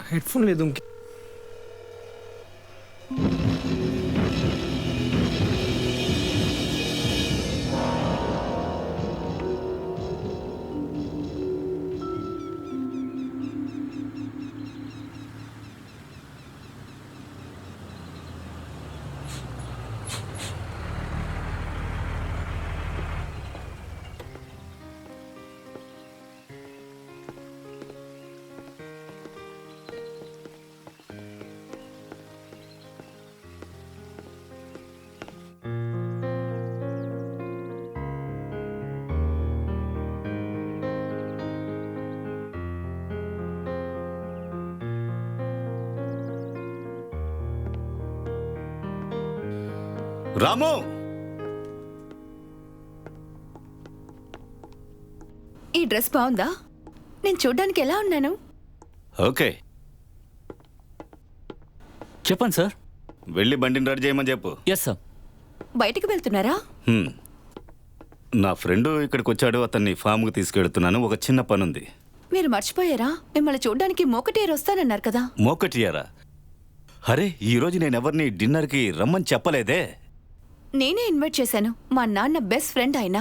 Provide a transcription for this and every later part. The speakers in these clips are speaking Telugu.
हेडफोन ले दूंगी। రాము, ఈ డ్రెస్ బాగుందా? నేను చూడ్డానికి ఎలా ఉన్నాను? ఓకే. చెప్పండి సార్. వెళ్ళి బండిని రెడీ చేయమని చెప్పు. Yes sir. బయటికి వెళ్తున్నారా? నా ఫ్రెండ్ ఇక్కడికి వచ్చాడు, అతన్ని ఫామ్కి తీసుకెళ్తున్నాను. ఒక చిన్న పనుంది. మీరు మర్చిపోయారా? మిమ్మల్ని చూడ్డానికి మోకటేరు వస్తానన్నారు కదా. మోకటియారా? అరే, ఈరోజు నేను ఎవరిని డిన్నర్కి రమ్మని చెప్పలేదే. నేనే ఇన్వైట్ చేశాను. మా నాన్న బెస్ట్ ఫ్రెండ్ ఆయన.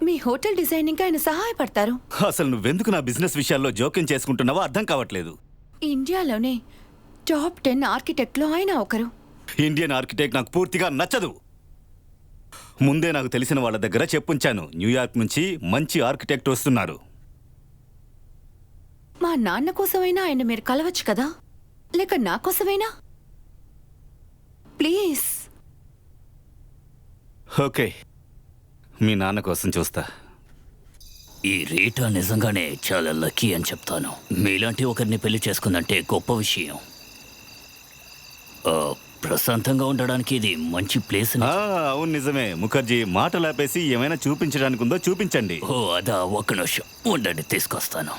మీ హోటల్ డిజైనింగ్ ఆయన సహాయపడతారు. అసలు నువ్వెందుకు నా బిజినెస్ విషయాల్లో జోక్యం చేసుకుంటున్నావో అర్థం కావట్లేదు. ఇండియాలోనే టాప్ 10 ఆర్కిటెక్ట్లో ఆయన ఒకరు. ఇండియన్ ఆర్కిటెక్ట్ నాకు పూర్తిగా నచ్చదు. ముందే నాకు తెలిసిన వాళ్ళ దగ్గర చెప్పుంచాను, న్యూయార్క్ నుంచి మంచి ఆర్కిటెక్ట్ వస్తున్నారు. మా నాన్న కోసమైనా ఆయన మీరు కలవచ్చు కదా, లేక నా కోసమైనా? ప్లీజ్. ఓకే, మీ నాన్న కోసం చూస్తా. ఈ రీటా నిజంగానే చాలా లక్కీ అని చెప్తాను. మీలాంటి ఒకరిని పెళ్లి చేసుకుందంటే గొప్ప విషయం. ప్రశాంతంగా ఉండడానికి ఇది మంచి ప్లేస్. అవును, నిజమే. ముఖర్జీ, మాటలు ఆపేసి ఏమైనా చూపించడానికి ఉందో చూపించండి. ఓ అదా, ఒక్క నిమిషం ఉండండి, తీసుకొస్తాను.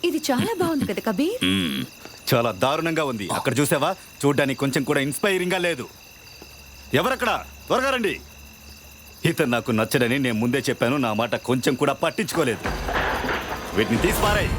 ఇది చాలా బాగుంది కదా కబీర్. చాలా దారుణంగా ఉంది. అక్కడ చూసావా? చూడ్డానికి కొంచెం కూడా ఇన్స్పైరింగ్ గా లేదు. ఎవరక్కడ? త్వరగా రండి. ఇతను నాకు నచ్చడని నేను ముందే చెప్పాను. నా మాట కొంచెం కూడా పట్టించుకోలేదు. వీటిని తీసిపారాయి.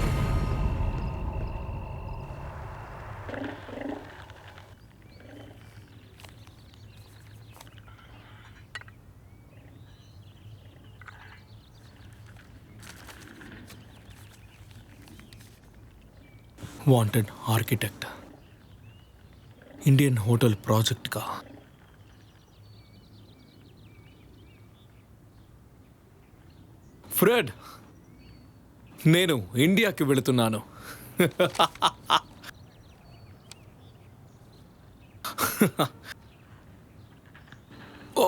Wanted architect Indian hotel project का। ఫ్రెడ్, నేను ఇండియాకి వెళుతున్నాను. ఓ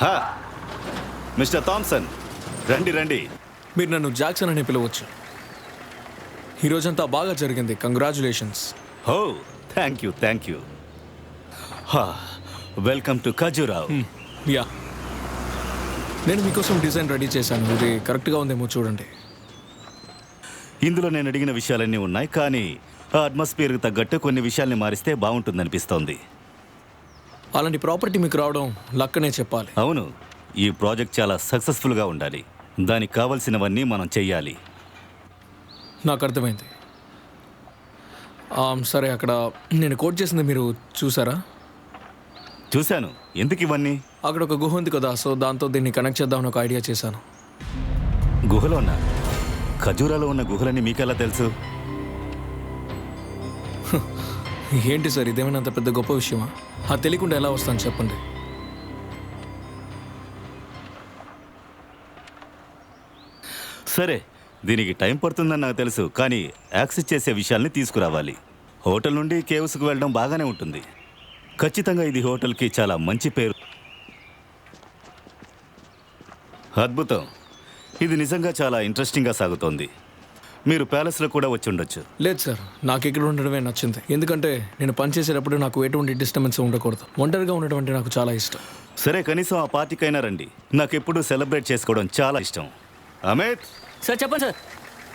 హా, మిస్టర్ థామ్సన్, రండి రండి. మీరు నన్ను జాక్సన్ అని పిలవచ్చు. ఈరోజంతా బాగా జరిగింది. Congratulations. Oh, thank you, thank you. Welcome to Khajuraho. Yeah, నేను మీకోసం డిజైన్ రెడీ చేశాను. ఇది కరెక్ట్గా ఉందేమో చూడండి. ఇందులో నేను అడిగిన విషయాలన్నీ ఉన్నాయి, కానీ ఆ అట్మాస్ఫియర్కి తగ్గట్టు కొన్ని విషయాల్ని మారిస్తే బాగుంటుందనిపిస్తోంది. అలాంటి ప్రాపర్టీ మీకు రావడం లక్కనే చెప్పాలి. అవును, ఈ ప్రాజెక్ట్ చాలా సక్సెస్ఫుల్గా ఉండాలి. దానికి కావలసినవన్నీ మనం చెయ్యాలి. నాకు అర్థమైంది. సరే, అక్కడ నేను కోట్ చేసింది మీరు చూసారా? చూశాను. ఎందుకు ఇవన్నీ? అక్కడ ఒక గుహ ఉంది కదా, సో దాంతో దీన్ని కనెక్ట్ చేద్దామని ఒక ఐడియా చేశాను. గుహలో ఉన్నా? ఖజూరాలో ఉన్న గుహలని మీకెలా తెలుసు? ఏంటి సార్, ఇదేమైనా అంత పెద్ద గొప్ప విషయమా? అది తెలియకుండా ఎలా వస్తాను చెప్పండి. సరే, దీనికి టైం పడుతుందని నాకు తెలుసు, కానీ యాక్సెస్ చేసే విషయాల్ని తీసుకురావాలి. హోటల్ నుండి కేవ్స్కి వెళ్ళడం బాగానే ఉంటుంది. ఖచ్చితంగా ఇది హోటల్కి చాలా మంచి పేరు. అద్భుతం. ఇది నిజంగా చాలా ఇంట్రెస్టింగ్గా సాగుతోంది. మీరు ప్యాలెస్లో కూడా వచ్చి ఉండొచ్చు. లేదు సార్, నాకు ఇక్కడ ఉండడమే నచ్చింది. ఎందుకంటే నేను పనిచేసేటప్పుడు నాకు ఎటువంటి డిస్టర్బెన్స్ ఉండకూడదు. ఒంటరిగా ఉండడం అంటే నాకు చాలా ఇష్టం. సరే, కనీసం ఆ పార్టీకైనా రండి. నాకు ఎప్పుడూ సెలబ్రేట్ చేసుకోవడం చాలా ఇష్టం. అమిత్ సార్ చెప్పండి సార్.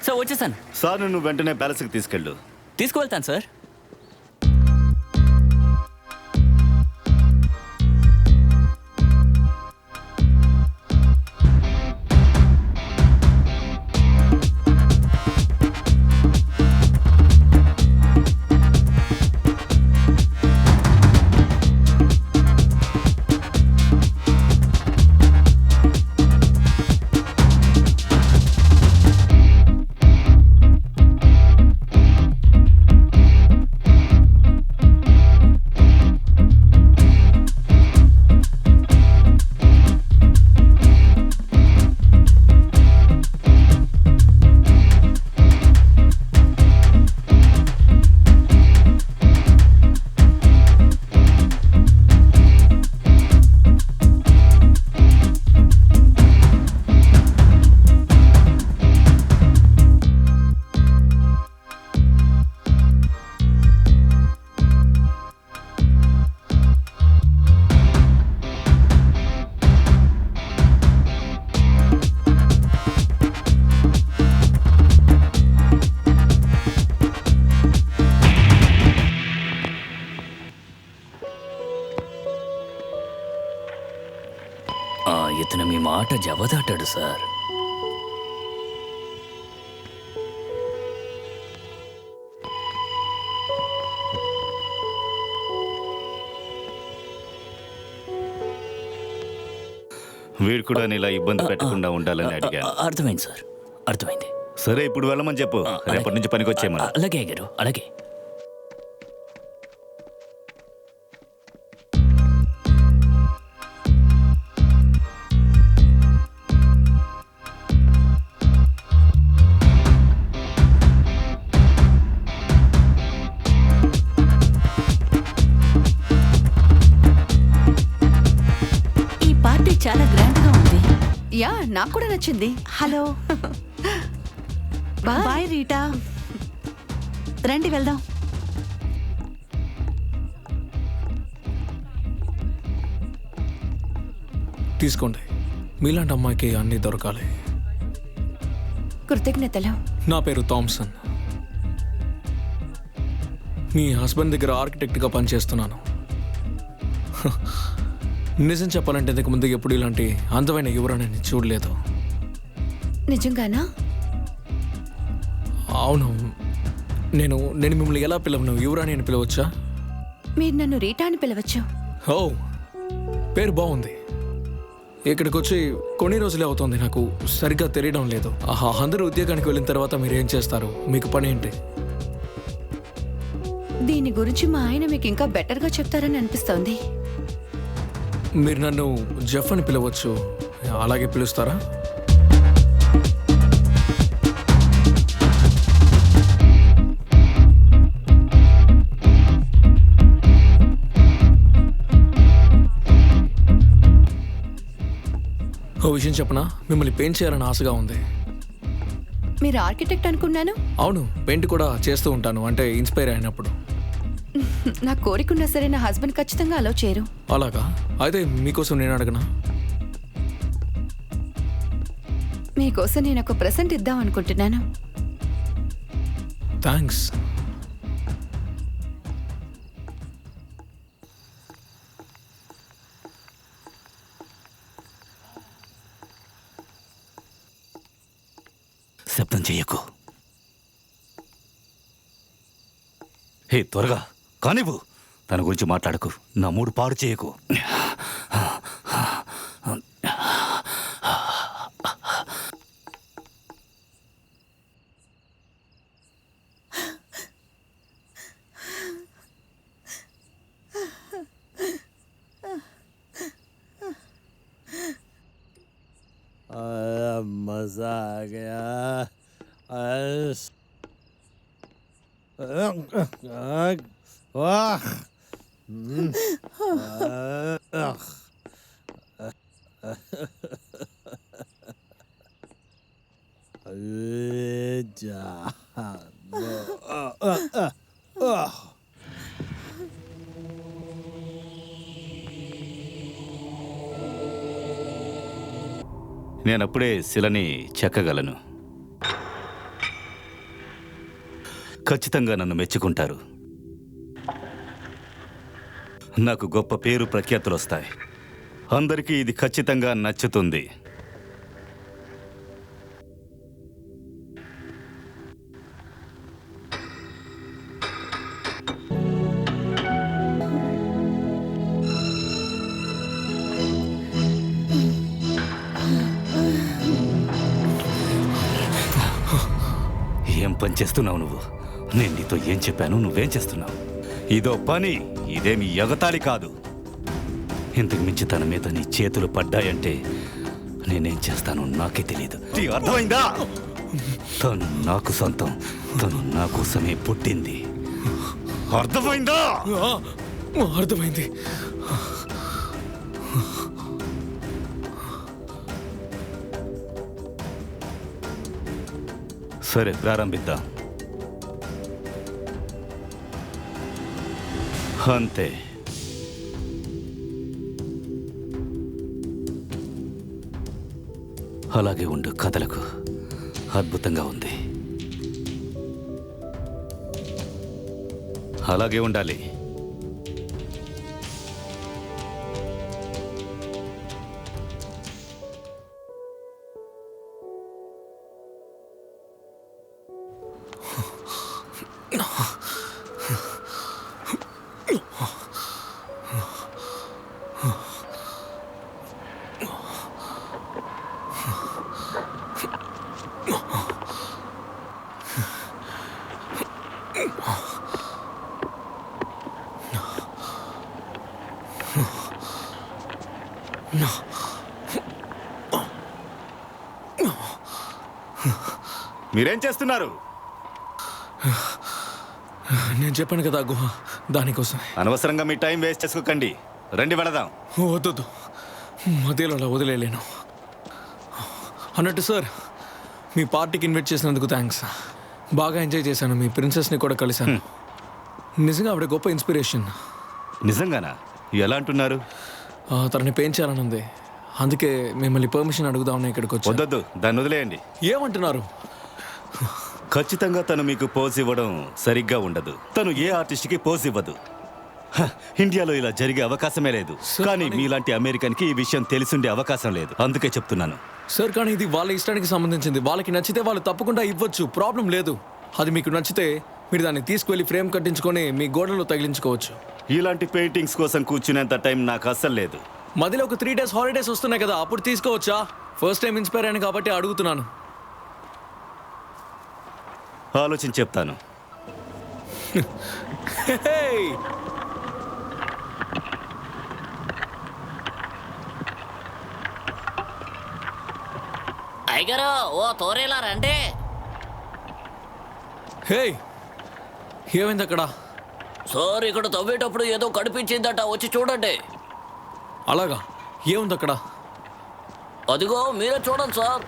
సార్ వచ్చేసాను. సార్, నువ్వు వెంటనే ప్యాలెస్కి తీసుకెళ్ళు. తీసుకువెళ్తాను సార్. ఇతను మీ మాట జవదాటాడు సార్. వీడు కూడా ఇలా ఇబ్బంది పెట్టకుండా ఉండాలని అడిగాను. అర్థమైంది సార్, అర్థమైంది. సరే, ఇప్పుడు వెళ్ళమని చెప్పు. రేపటి నుంచి పనికి వచ్చేయమని. అలాగే గారు, అలాగే. చాలా గ్రాండ్ గా ఉంది. యా, నాకు కూడా నచ్చింది. హలో బాయ్ రీటా, రండి వెళ్దాం. తీసుకోండి. మీలాంటి అమ్మాయికి అన్నీ దొరకాలి. కృతజ్ఞతలు. నా పేరు థామ్సన్. మీ హస్బెండ్ దగ్గర ఆర్కిటెక్ట్గా పనిచేస్తున్నాను. నిజం చెప్పాలంటే ఇంతకు ముందు ఎప్పుడు ఇలాంటి అందమైన యువరాణిని చూడలేదు. నిజంగానా? అవును. నేను మిమ్మల్ని ఎలా పిలవను? యువరాణి అని పిలవచ్చా? మీరు నన్ను రీటా అని పిలవచ్చు. ఓ, పేరు బాగుంది. ఇక్కడికి వచ్చి కొన్ని రోజులే అవుతుంది. నాకు సరిగ్గా తెలియడం లేదు. అందరూ ఉద్యోగానికి వెళ్ళిన తర్వాత మీరు ఏం చేస్తారు? మీకు పని ఏంటి? దీని గురించి మా ఆయన మీకు ఇంకా బెటర్గా చెప్తారని అనిపిస్తోంది. మీరు నన్ను జెఫ్ అని పిలవచ్చు. అలాగే పిలుస్తారా? ఓ విషయం చెప్పనా, మిమ్మల్ని పెయింట్ చేయాలని ఆశగా ఉంది. మీరు ఆర్కిటెక్ట్ అనుకున్నాను. అవును, పెయింట్ కూడా చేస్తూ ఉంటాను, అంటే ఇన్స్పైర్ అయినప్పుడు. నా కోరికున్నా సరే నా హస్బెండ్ ఖచ్చితంగా అలో చేయరు. అలాగా? అయితే మీకోసం నేను అడగనా? మీకోసం నేను ఒక ప్రెసెంట్ ఇద్దాం అనుకుంటున్నాను. థ్యాంక్స్. శబ్దం చెయ్యకు. హే, త్వరగా కానివ్వు. తన గురించి మాట్లాడకు, నా మూడు పాడు చేయకు. मजा आ गया। वाह నేనప్పుడే శిలని చెక్కగలను. ఖచ్చితంగా నన్ను మెచ్చుకుంటారు. నాకు గొప్ప పేరు ప్రఖ్యాతులు వస్తాయి. అందరికీ ఇది ఖచ్చితంగా నచ్చుతుంది. ఏం పని చేస్తున్నావు నువ్వు? నేను నీతో ఏం చెప్పాను, నువ్వేం చేస్తున్నావు? ఇదో పని, ఇదేమి ఎగతాళి కాదు. ఇంతకు మించి తన మీద నీ చేతులు పడ్డాయంటే నేనేం చేస్తానో నాకే తెలియదు. అర్థమైందా? తను నాకు సొంతం, తను నా కోసమే పుట్టింది. అర్థమైందా? అర్థమైంది. సరే, ప్రారంభిద్దాం. అంతే. అలాగే ఉండు, కథలకు అద్భుతంగా ఉంది. అలాగే ఉండాలి. మీరేం చేస్తున్నారు? నేను చెప్పాను కదా గుహ, దానికోసం. అనవసరంగా మీ టైం వేస్ట్ చేసుకోకండి. రండి, వెళదాం. వద్దు, మధ్యలో అలా వదిలేలేను. అన్నట్టు సార్, మీ పార్టీకి ఇన్వైట్ చేసినందుకు థ్యాంక్స్. బాగా ఎంజాయ్ చేశాను. మీ ప్రిన్సెస్ని కూడా కలిశాను. నిజంగా ఆవిడ గొప్ప ఇన్స్పిరేషన్. నిజంగానా? ఎలా అంటున్నారు? తనని పెంచాలని ఉంది, అందుకే మిమ్మల్ని పర్మిషన్ అడుగుదామని ఇక్కడికి వచ్చి. వద్దొద్దు, దాన్ని వదిలేయండి. ఏమంటున్నారు? ఖచ్చితంగా తను మీకు పోజ్ ఇవ్వడం సరిగ్గా ఉండదు. తను ఏ ఆర్టిస్ట్కి పోజ్ ఇవ్వదు. ఇండియాలో ఇలా జరిగే అవకాశమే లేదు. కానీ మీలాంటి అమెరికన్కి ఈ విషయం తెలిసుండే అవకాశం లేదు. అందుకే చెప్తున్నాను. సార్, కానీ ఇది వాళ్ళ ఇష్టానికి సంబంధించింది. వాళ్ళకి నచ్చితే వాళ్ళు తప్పకుండా ఇవ్వచ్చు, ప్రాబ్లం లేదు. అది మీకు నచ్చితే మీరు దాన్ని తీసుకువెళ్ళి ఫ్రేమ్ కట్టించుకొని మీ గోడలో తగిలించుకోవచ్చు. ఇలాంటి పెయింటింగ్స్ కోసం కూర్చునేంత టైం నాకు అస్సలు లేదు. మధ్యలో ఒక 3 days హాలిడేస్ వస్తున్నాయి కదా, అప్పుడు తీసుకోవచ్చా? ఫస్ట్ టైం ఇన్స్పైర్ అయ్యాను కాబట్టి అడుగుతున్నాను. ఆలోచించి చెప్తాను. అయ్యగారు, ఓ తోరేలా రండి. హే, ఏమైంది అక్కడ? సార్, ఇక్కడ తవ్వేటప్పుడు ఏదో కనిపించిందట, వచ్చి చూడండి. అలాగా? ఏముంది అక్కడ? అదిగో మీరే చూడండి సార్.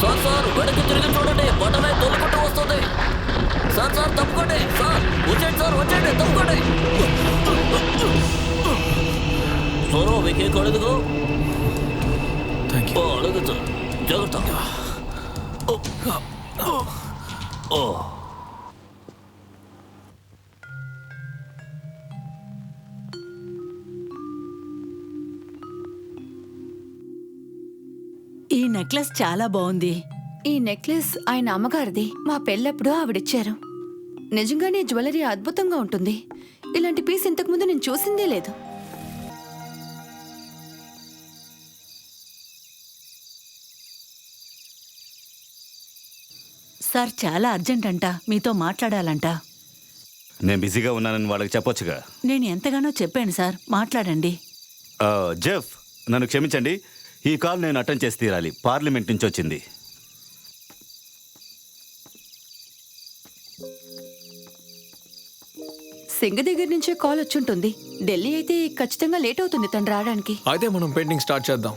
సార్ సార్ వెనక్కి తిరిగి చూడండి, బటనే తొలుకుంటూ వస్తుంది. సార్ సార్ తప్పుకోండి, సార్ వచ్చేయండి, సార్ వచ్చేయండి, తప్పుకోండి. సార్ మీకేం కడదుగో. Thank you. అడుగు సార్, జాగ్రత్త. ఓ ఈ నెక్లెస్ చాలా బాగుంది. ఈ నెక్లెస్ ఆయన అమ్మగారిది. మా పెళ్ళప్పుడు ఆవిడిచ్చారు. నిజంగానే జ్యువెలరీ అద్భుతంగా ఉంటుంది. ఇలాంటి పీస్ ఇంతకుముందు నేను చూసిందే లేదు. సార్ చాలా అర్జెంట్ అంట, మీతో మాట్లాడాలంట. నేను బిజీగా ఉన్నానని వాళ్ళకి చెప్పొచ్చుగా. నేను ఎంతగానో చెప్పాను సార్, మాట్లాడండి. జెఫ్, నన్ను క్షమించండి. ఈ కాల్ నేను అటెండ్ చేసి తీరాలి. పార్లమెంట్ నుంచి వచ్చింది. సింగ దగ్గర నుంచే కాల్ వచ్చుంటుంది. ఢిల్లీ అయితే ఖచ్చితంగా లేట్ అవుతుంది తను రావడానికి. అయితే మనం పెయింటింగ్ స్టార్ట్ చేద్దాం.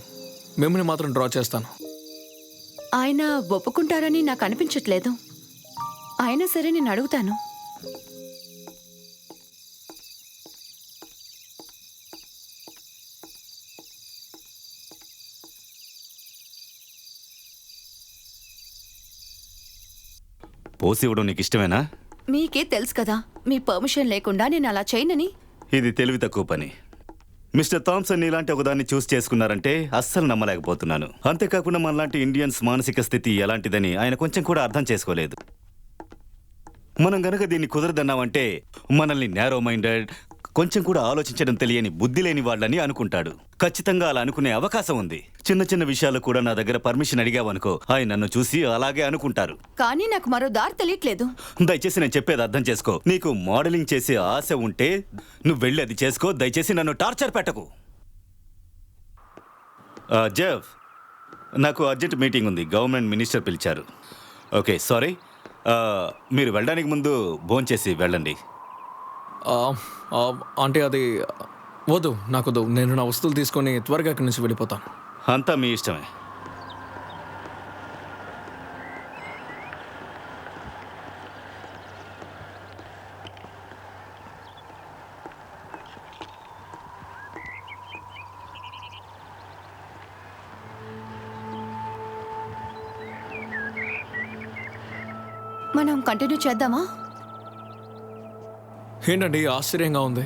మిమ్మల్ని మాత్రం డ్రా చేస్తాను. ఆయన ఒప్పుకుంటారని నాకు అనిపించట్లేదు. అయినా సరే నేను అడుగుతాను. పోసి ఇవ్వడం నీకు ఇష్టమేనా? మీకే తెలుసు కదా, మీ పర్మిషన్ లేకుండా నేను అలా చేయనని. ఇది తెలివి తక్కువ పని. మిస్టర్ థామ్సన్ ఇలాంటి ఒకదాన్ని చూస్ చేసుకున్నారంటే అస్సలు నమ్మలేకపోతున్నాను. అంతేకాకుండా మనలాంటి ఇండియన్స్ మానసిక స్థితి ఎలాంటిదని ఆయన కొంచెం కూడా అర్థం చేసుకోలేదు. మనం గనక దీన్ని కుదరదన్నామంటే మనల్ని నేరో మైండెడ్, కొంచెం కూడా ఆలోచించడం తెలియని బుద్ధి లేని వాళ్ళని అనుకుంటాడు. ఖచ్చితంగా అలా అనుకునే అవకాశం ఉంది. చిన్న చిన్న విషయాలు కూడా నా దగ్గర పర్మిషన్ అడిగావనుకో, ఆయన నన్ను చూసి అలాగే అనుకుంటారు. కానీ నాకు మరో దారి తెలియట్లేదు. దయచేసి నేను చెప్పేది అర్థం చేసుకో. నీకు మోడలింగ్ చేసే ఆశ ఉంటే నువ్వు వెళ్ళి అది చేసుకో. దయచేసి నన్ను టార్చర్ పెట్టకు. జెఫ్, నాకు అర్జెంట్ మీటింగ్ ఉంది. గవర్నమెంట్ మినిస్టర్ పిలిచారు. Okay, sorry. మీరు వెళ్ళడానికి ముందు భోంచేసి వెళ్ళండి. అంటే అది వద్దు, నాకు వద్దు. నేను నా వస్తువులు తీసుకొని త్వరగా ఇక్కడి నుంచి వెళ్ళిపోతాను. అంతా మీ ఇష్టమే. మనం కంటిన్యూ చేద్దామా? ఏంటండి ఆశ్చర్యంగా ఉంది.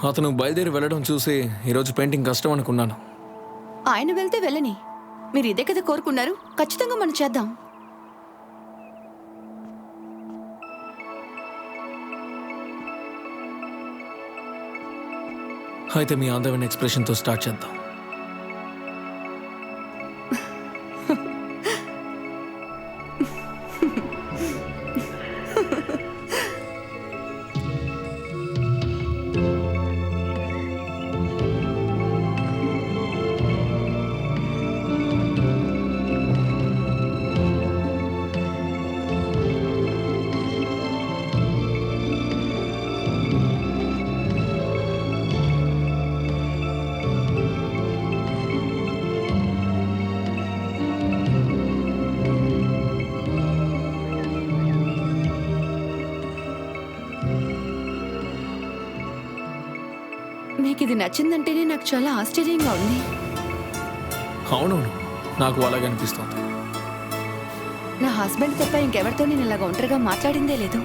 అతను బయలుదేరి వెళ్ళడం చూసి ఈరోజు పెయింటింగ్ కష్టం అనుకున్నాను. ఆయన వెళ్తే వెళ్ళని. మీరు ఇదే కదా కోరుకున్నారు. ఖచ్చితంగా మనం చేద్దాం. అయితే మీ అందమైన ఎక్స్ప్రెషన్తో స్టార్ట్ చేద్దాం. ఇది నచ్చిందంటేనే నాకు చాలా ఆశ్చర్యంగా ఉంది. అవునవును, నాకు అలాగే అనిపిస్తుంది. నా హస్బెండ్ తప్ప ఇంకెవరితో నేను ఇలాగ ఒంటరిగా మాట్లాడిందే లేదు.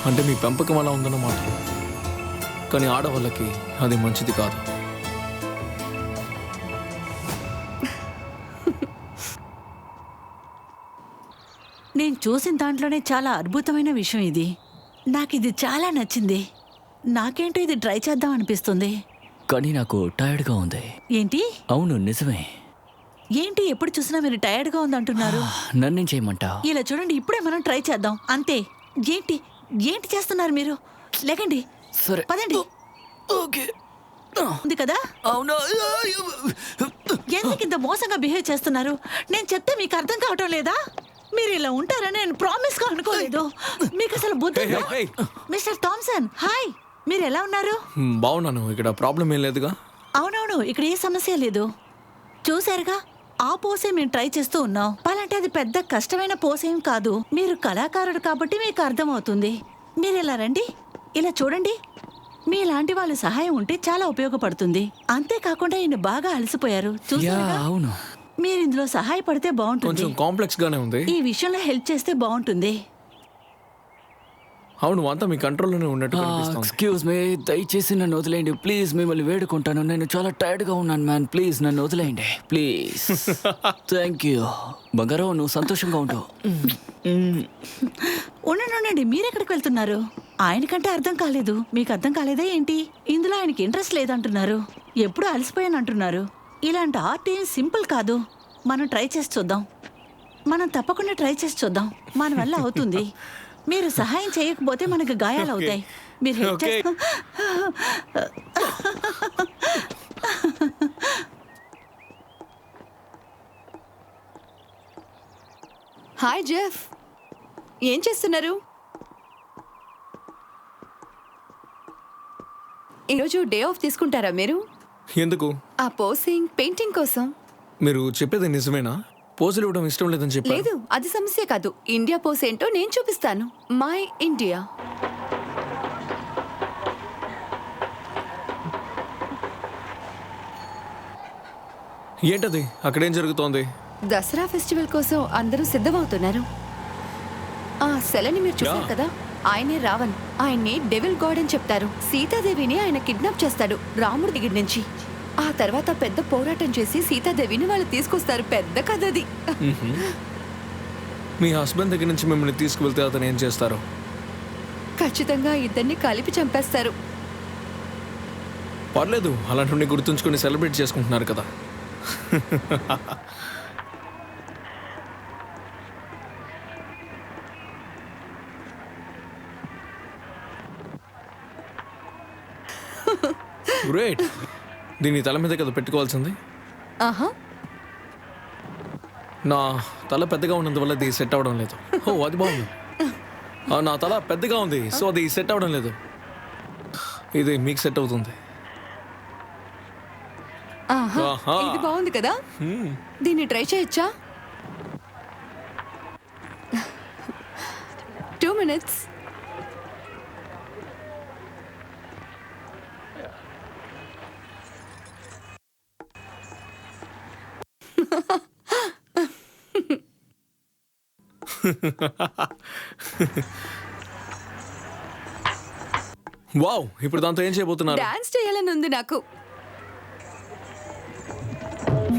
అంటే మీ పెంపకం అలా ఉందన్నమాట. కానీ ఆడవాళ్ళకి అది మంచిది కాదు. నేను చూసిన దాంట్లోనే చాలా అద్భుతమైన విషయం ఇది. నాకు ఇది చాలా నచ్చింది. నాకేంటో ఇది ట్రై చేద్దాం అనిపిస్తుంది. కానీ నాకు టైర్డ్గా ఉంది. ఏంటి అవును, నిజమే. ఏంటి ఎప్పుడు చూసినా మీరు టైర్డ్గా ఉందంటున్నారు? నన్నేం చేయమంటావు? ఇలా చూడండి, ఇప్పుడే మనం ట్రై చేద్దాం అంతే. ఏంటి ఏంటి చేస్తున్నారు మీరు? లేకండి, సరే పదండి. ఓకే. ఉంది కదా, అవునా? ఎందుకు ఇంత మోసంగా బిహేవ్ చేస్తున్నారు? నేను చెప్తే మీకు అర్థం కావటం లేదా? మీరు ఇలా ఉంటారని నేను ప్రామిస్ గా అనుకోలేదు. మీకు అసలు బుద్ధి ఉందా? Hey. Mister Thomson, hi. మీరు ఎలా ఉన్నారు? బాగున్నాను. ఇక్కడ ప్రాబ్లం ఏం లేదుగా. అవునవును, ఇక్కడ ఏ సమస్య లేదు. చూశారుగా, ఆ పోసే మేము ట్రై చేస్తూ ఉన్నాం. అలాంటి అది పెద్ద కష్టమైన పోసేం కాదు. మీరు కళాకారుడు కాబట్టి మీకు అర్థమవుతుంది. మీరు ఇలా రండి, ఇలా చూడండి. మీలాంటి వాళ్ళ సహాయం ఉంటే చాలా ఉపయోగపడుతుంది. అంతేకాకుండా ఈయన బాగా అలసిపోయారు. యా, చూసారుగా, అవును. మీరు ఇందులో సహాయపడితే బాగుంటుంది. కొంచెం కాంప్లెక్స్ గానే ఉంది. ఈ విషయంలో హెల్ప్ చేస్తే బాగుంటుంది. అవును, అంతా మీ కంట్రోల్లోనే ఉన్నట్టు కనిపిస్తుంది. ఎక్స్క్యూజ్ మీ, దయచేసి నన్ను వదిలేయండి ప్లీజ్. మిమ్మల్ని వేడుకుంటాను. నేను చాలా టైర్డ్గా ఉన్నాను మ్యాన్. ప్లీజ్ నన్ను వదిలేయండి ప్లీజ్. థ్యాంక్ యూ బంగారం. నువ్వు సంతోషంగా ఉండు. ఉండండి, మీరెక్కడికి వెళ్తున్నారు? ఆయనకంటే అర్థం కాలేదు. మీకు అర్థం కాలేదా ఏంటి? ఇందులో ఆయనకి ఇంట్రెస్ట్ లేదంటున్నారు. ఎప్పుడు అలసిపోయాను అంటున్నారు. ఇలాంటి ఆర్ట్ ఏం సింపుల్ కాదు. మనం ట్రై చేసి చూద్దాం. మనం తప్పకుండా ట్రై చేసి చూద్దాం. మన వల్ల అవుతుంది. మీరు సహాయం చేయకపోతే మనకు గాయాలు అవుతాయి. మీరు హెల్ప్ Okay. హాయ్ జెఫ్, ఏం చేస్తున్నారు? ఈరోజు డే ఆఫ్ తీసుకుంటారా మీరు? ఎందుకు? ఆ పోసింగ్ పెయింటింగ్ కోసం. మీరు చెప్పేది నిజమేనా? పోజులు ఇవ్వడం ఇష్టం లేదని చెప్పారు. లేదు, అది సమస్య కాదు. ఇండియా పోస్ ఏంటో నేను చూపిస్తాను. My India. ఏంటది? అక్కడేం జరుగుతోంది? దసరా ఫెస్టివల్ కోసం అందరూ సిద్ధమవుతున్నారు. ఆ సెలని మీరు చూసారు Yeah. కదా, ఆయనే రావణ్. ఆయన్ని డెవిల్ గాడ్ అని చెప్తారు. సీతాదేవిని ఆయన కిడ్నాప్ చేస్తాడు రాముడి దగ్గర నుంచి. ఆ తర్వాత పెద్ద పోరాటం చేసి సీతాదేవిని వాళ్ళు తీసుకొస్తారు. పెద్ద కథ అది. మీ హస్బెండ్ దగ్గర నుంచి మిమ్మల్ని తీసుకువెళ్తే అతను ఏం చేస్తారు? ఖచ్చితంగా ఇద్దరిని కలిపి చంపేస్తారు. పర్లేదు, అలాంటి గుర్తుంచుకొని సెలబ్రేట్ చేసుకుంటున్నారు కదా. గ్రేట్. దీన్ని తల మీద కదా పెట్టుకోవాల్సింది. ఆహా, నా తల పెద్దగా ఉన్నందువల్ల అది సెట్ అవ్వడం లేదు. ఓ, అది బాగుంది. నా తల పెద్దగా ఉంది, సో అది సెట్ అవ్వడం లేదు. ఇది మీకు సెట్ అవుతుంది. ఆహా, ఆహా. ఇది బాగుంది కదా. దీన్ని ట్రై చేయొచ్చా? 2 minutes. వావ్, ఇప్పుడు దాంతో ఏం చేయబోతున్నారు? డాన్స్ చేయాలని ఉంది నాకు.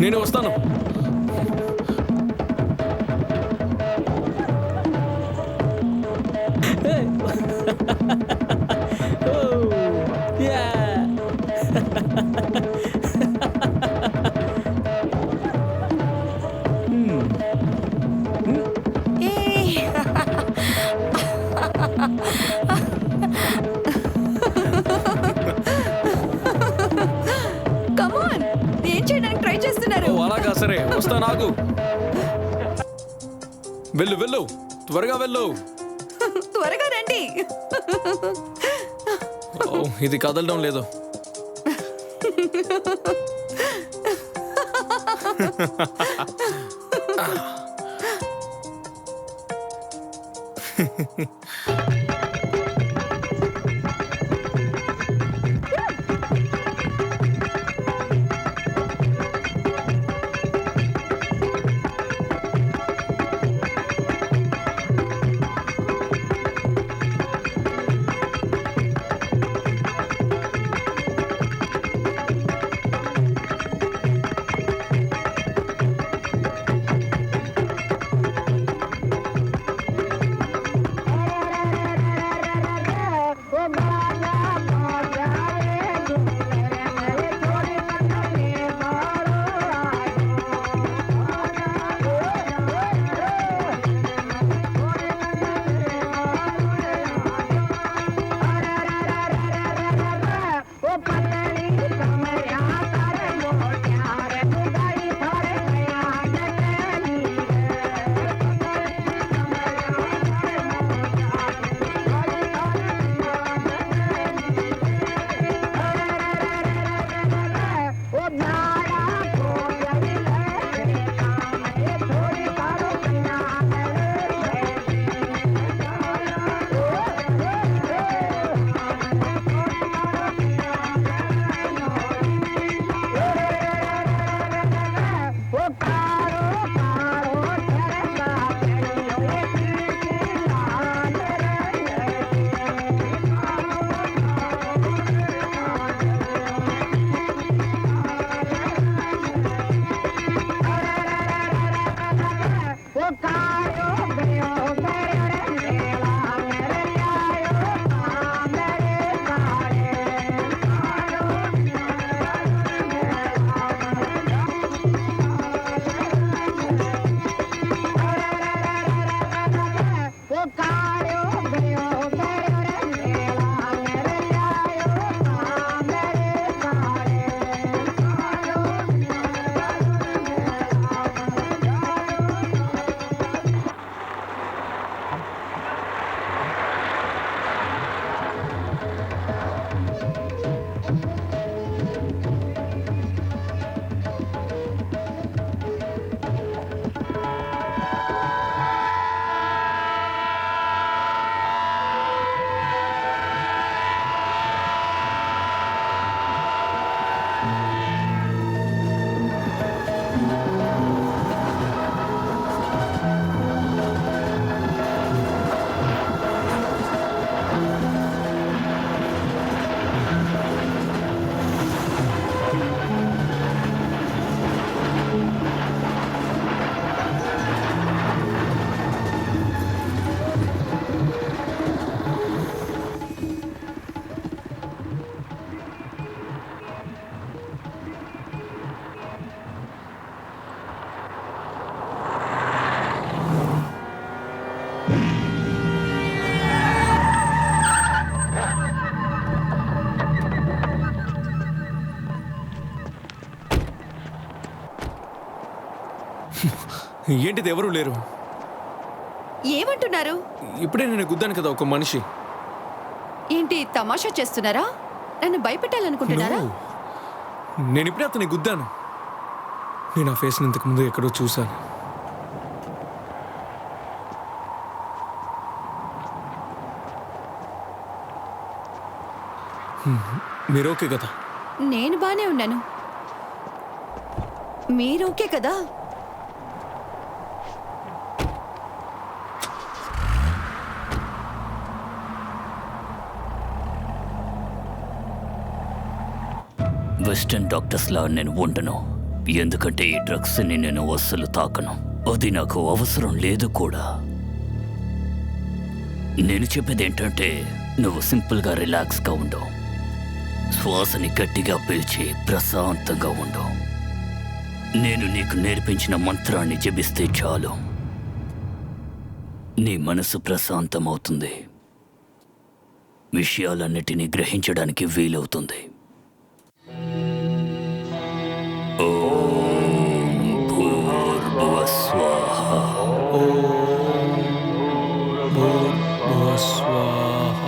నేను వస్తాను. Come on, ఏం చేయడానికి ట్రై చేస్తున్నారు? ఓ, అలాగా, సరే వస్తా. నాకు వెళ్ళు వెళ్ళు, త్వరగా వెళ్ళు. త్వరగా రండి. ఓ, ఇది కదలడం లేదు. ఏంటిది, ఎవరు లేరు. ఏమంటున్నారు? ఇప్పుడే నేను గుద్దాను కదా ఒక మనిషి. ఏంటి తమాషా చేస్తున్నారా? నన్ను భయపెట్టాలనుకుంటున్నారా? No. నేను ఇప్పుడే అతన్ని గుద్దాను. నేను ఆ ఫేస్ని ఇంతకు ముందు ఎక్కడో చూశాను. మీరు ఓకే కదా? నేను బానే ఉన్నాను. మీరు ఓకే కదా? వెస్టర్న్ డాక్టర్స్ లా నేను ఉండను, ఎందుకంటే ఈ డ్రగ్స్ని నేను అస్సలు తాకను. అది నాకు అవసరం లేదు కూడా. నేను చెప్పేది ఏంటంటే నువ్వు సింపుల్గా రిలాక్స్గా ఉండు, శ్వాసని గట్టిగా పీల్చి ప్రశాంతంగా ఉండు. నేను నీకు నేర్పించిన మంత్రాన్ని జపిస్తే చాలు, నీ మనసు ప్రశాంతమవుతుంది, విషయాలన్నిటినీ గ్రహించడానికి వీలవుతుంది. ఓం భూర్భువః స్వాహ. భూర్భువః స్వాహ.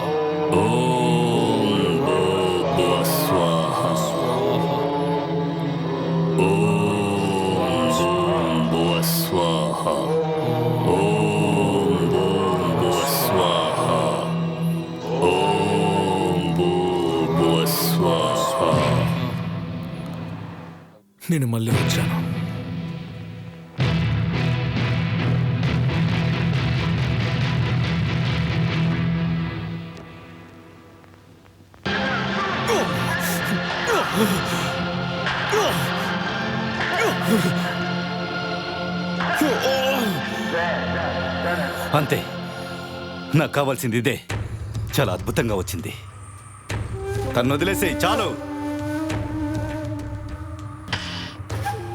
ఓం భూర్భువః స్వాహ. ఓం భూర్భువః స్వాహ. ఓం భూర్భువః స్వాహ. ఓం భూర్భువః స్వాహ. నేను మళ్ళీ వచ్చాను. అంతే, నాకు కావాల్సింది ఇదే. చాలా అద్భుతంగా వచ్చింది. తను వదిలేసేయ్, చాలు.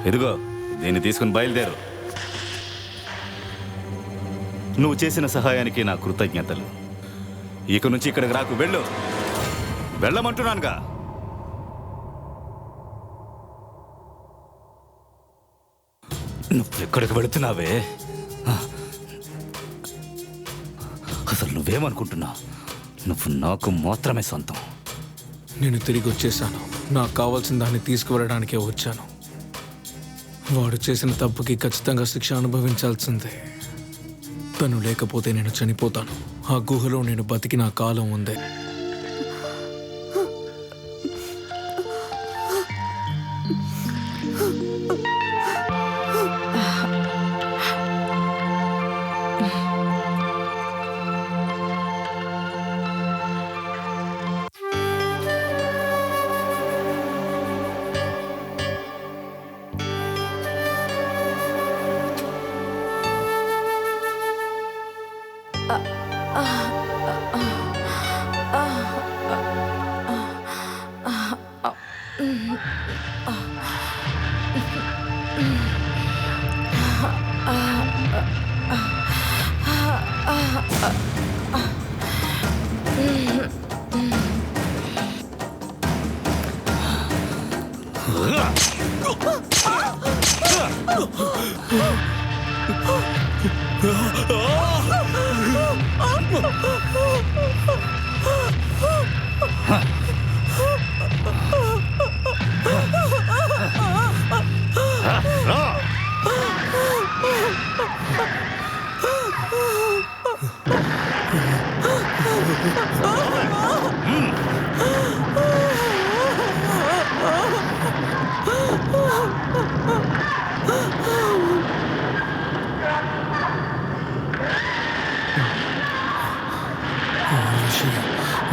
ఇదిగో దీన్ని తీసుకుని బయలుదేరు. నువ్వు చేసిన సహాయానికి నా కృతజ్ఞతలు. ఇక నుంచి ఇక్కడికి రాకు, వెళ్ళు. వెళ్ళమంటున్నానుగా. నువ్వు ఎక్కడికి వెళుతున్నావే? అసలు నువ్వేమనుకుంటున్నావు? నువ్వు నాకు మాత్రమే సొంతం. నేను తిరిగి వచ్చేసాను. నాకు కావాల్సిన దాన్ని తీసుకువెళ్ళడానికే వచ్చాను. వాడు చేసిన తప్పుకి ఖచ్చితంగా శిక్ష అనుభవించాల్సిందే. తను లేకపోతే నేను చనిపోతాను. ఆ గుహలో నేను బతికిన కాలం ఉందే.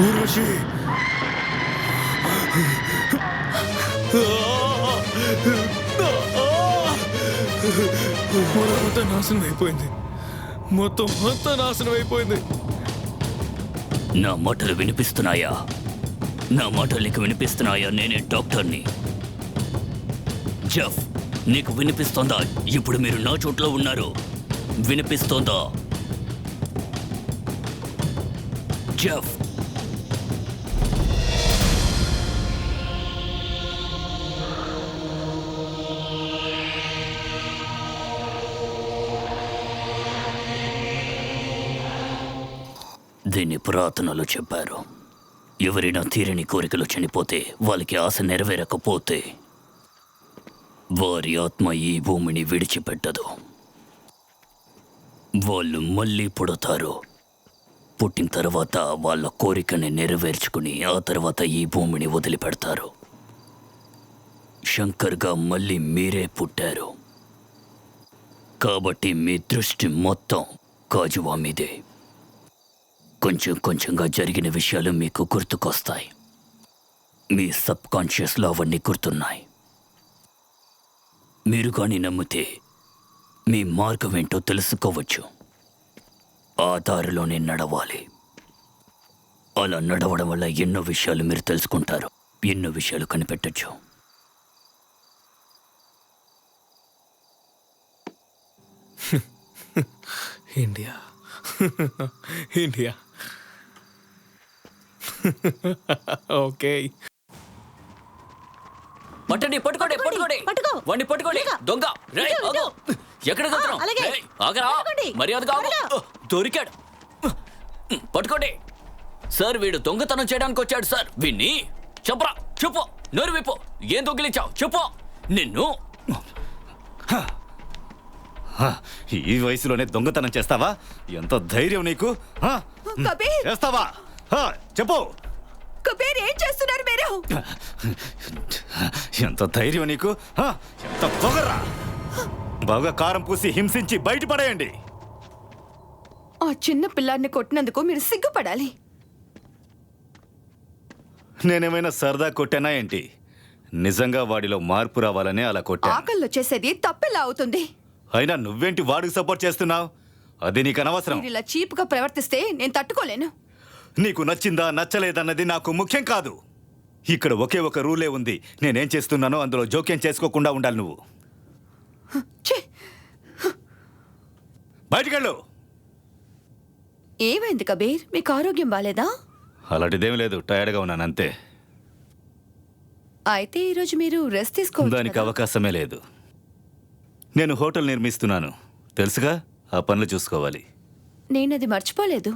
ఊర్వశి, మొత్తం నాశనం అయిపోయింది. మొత్తం అంతా నాశనం అయిపోయింది. నా మాటలు వినిపిస్తున్నాయా? నా మాటలు నీకు వినిపిస్తున్నాయా? నేనే డాక్టర్ని. జెఫ్, నీకు వినిపిస్తోందా? ఇప్పుడు మీరు నా చోట్లో ఉన్నారు. వినిపిస్తోందా జెఫ్? దీన్ని పురాతనలో చెప్పారు. ఎవరైనా తీరని కోరికలు చనిపోతే, వాళ్ళకి ఆశ నెరవేరకపోతే వారి ఆత్మ ఈ భూమిని విడిచిపెట్టదు. వాళ్ళు మళ్ళీ పుడతారు. పుట్టిన తర్వాత వాళ్ళ కోరికని నెరవేర్చుకుని ఆ తర్వాత ఈ భూమిని వదిలిపెడతారు. శంకర్గా మళ్ళీ మీరే పుట్టారు. కాబట్టి మీ దృష్టి మొత్తం కాజువా మీదే. కొంచెం కొంచెంగా జరిగిన విషయాలు మీకు గుర్తుకొస్తాయి. మీ సబ్ కాన్షియస్లో అవన్నీ గుర్తున్నాయి. మీరు కానీ నమ్మితే మీ మార్గం ఏంటో తెలుసుకోవచ్చు. ఆ దారిలోనే నడవాలి. అలా నడవడం వల్ల ఎన్నో విషయాలు మీరు తెలుసుకుంటారు, ఎన్నో విషయాలు కనిపెట్టచ్చు. India India okay. పట్టండి, పట్టుకోండి, పట్టుకోండి, పట్టుకో. వాడిని పట్టుకోండి. త్వరగా. దొంగ రేయ్, ఇటు, ఆగు. ఇటు. ఎక్కడికి వెళ్తున్నావ్? అలాగే. రేయ్, ఆగరా. పట్టుకోండి. మర్యాదగా ఆగు. త్వరగా. దొరికాడు. పట్టుకోండి సార్. వీడు దొంగతనం చేయడానికి వచ్చాడు సార్. వీణ్ణి చెప్పరా, చెప్పు. నోరు విప్పు. ఏం దొంగిలించావు చెప్పు. నిన్ను హ, ఈ వయసులోనే దొంగతనం చేస్తావా? ఎంత ధైర్యం నీకు? హ? కబీర్! చేస్తావా? హ, చెప్పు. కబీర్, ఏం చేస్తున్నారు మీరు? ఎంత ధైర్యం నీకు? హ? ఎంత పొగరా? బాగా కారం పూసి హింసించి బయటపడేయండి. ఆ చిన్న పిల్లాన్ని కొట్టినందుకు మీరు సిగ్గుపడాలి. నేనేమైనా సరదా కొట్టానా ఏంటి? నిజంగా వాడిలో మార్పు రావాలనే అలా కొట్టా. ఆకల్లో చేసేది తప్పెలా అవుతుంది? అయినా నువ్వేంటి వాడికి సపోర్ట్ చేస్తున్నావు? అది నీకు అనవసరం. మీరు ఇలా చీప్గా ప్రవర్తిస్తే నేను తట్టుకోలేను. నీకు నచ్చిందా నచ్చలేదన్నది నాకు ముఖ్యం కాదు. ఇక్కడ ఒకే ఒక రూలే ఉంది. నేనేం చేస్తున్నానో అందులో జోక్యం చేసుకోకుండా ఉండాలి నువ్వు. ఛీ! బయటికెళ్ళు. ఏమైంది కబీర్? మీకు ఆరోగ్యం బాలేదా? అలాంటిదేం లేదు, టైర్డ్గా ఉన్నాను అంతే. అయితే ఈరోజు మీరు రెస్ట్ తీసుకోవచ్చు దానికి కదా? అవకాశమే లేదు. నేను హోటల్ నిర్మిస్తున్నాను, తెలుసుగా. ఆ పనులు చూసుకోవాలి. నేను అది మర్చిపోలేదు.